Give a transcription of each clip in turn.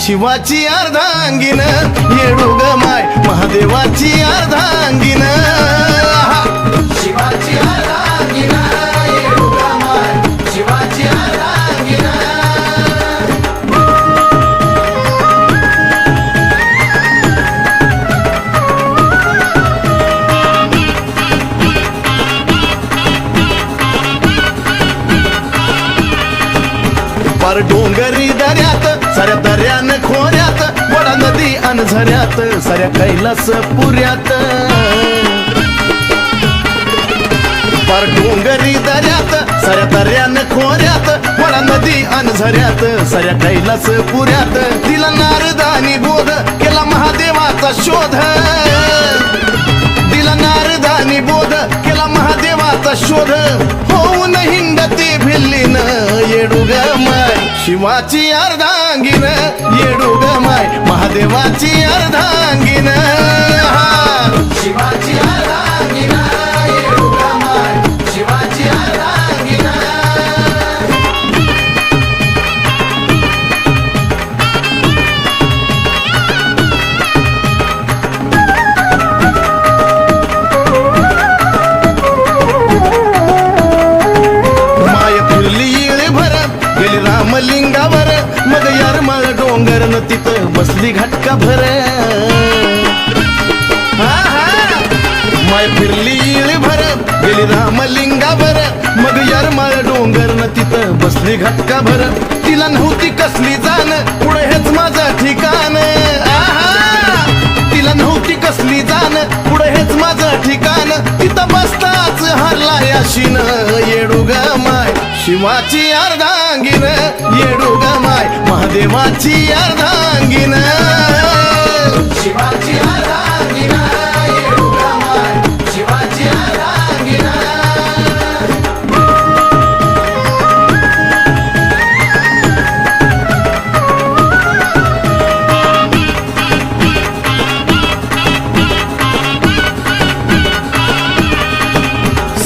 शिवाची अर्धांगीन येडू ग माय महादेवाची अर्धांगीन शिवाची अर्धांगीन येडू ग माय शिवाची अर्धांगीन पार डोंगरी दऱ्यात साऱ्या दर्यान खोऱ्यात वडा नदी अन झऱ्यात साऱ्या कैलास पुऱ्यात पार डोंगरी दऱ्यात साऱ्या दर्यान खोऱ्यात वडा नदी अन झऱ्यात साऱ्या कैलास पुऱ्यात तिला नारदानी बोध केला महादेवाचा शोध दिला नारदानी बोध केला महादेवाचा शोध होऊन हिंडते भिल्लीन येडू ग माय शिवाची अर्धांगीन येडू ग माय महादेवाची अर्धांगीन शिवाची अर्धांगीन येडू ग माय शिवाची अर्धांगीन रामलिंगावर मग यारमाळ डोंगर न तिथं बसली घटका भर माय फिरली इळी भर गेली रामलिंगावर मग यारमाळ डोंगर न तिथं बसली घटका भर तिला नव्हती कसली जाण पुढे हेच माझं ठिकाण तिला नव्हती कसली जाण पुढे हेच माझं ठिकाण तिथं बसताच हरला याशीन येडू ग माय शिवाची अर्धांगीन येडू ग माय महादेवाची अर्धांगीन शिवाची अर्धांगीन येडू ग माय शिवाची अर्धांगीन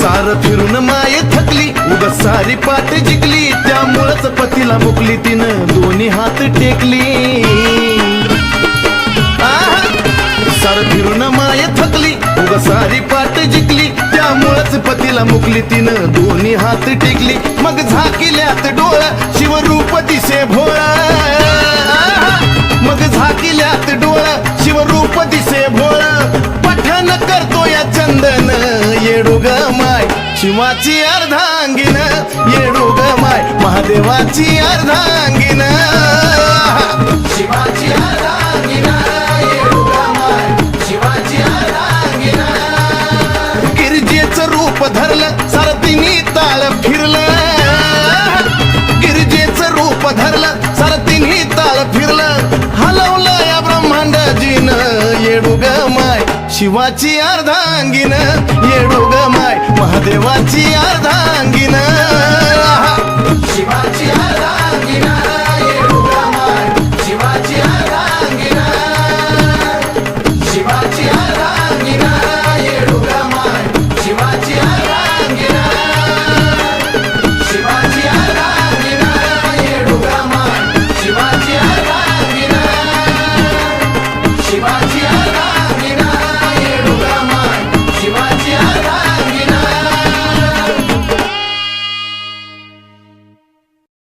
सार फिरून माये थकली उग सारी पाठ जिंकली त्यामुळेच पतीला मुकली तिनं दोन्ही हात टेकली सार फिरून माये थकली उग सारी पाठ जिंकली त्यामुळेच पतीला मुकली तिनं दोन्ही हात टेकली मग झाकिल्यात डोळ शिवरूप दिसे भोळ मग झाकिल्यात डोळ शिवरूप दिसे भोळ पठण करतो या चंदन येडू ग माय शिवाची अर्धांगीन येडू ग माय महादेवाची अर्धांगीन शिवाची अर्धांगीन येडू ग माय शिवाची अर्धांगीन गिरिजेचं रूप धरलं सारथिनी ताळ फिरलं गिरिजेचं रूप धरलं सारथिनी ताळ फिरलं हलवलं या ब्रह्मांडजीन येडू ग माय शिवाची अर्धांगीन येडू ग माय महादेवाची अर्धांगीन शिवाची अर्धांगीन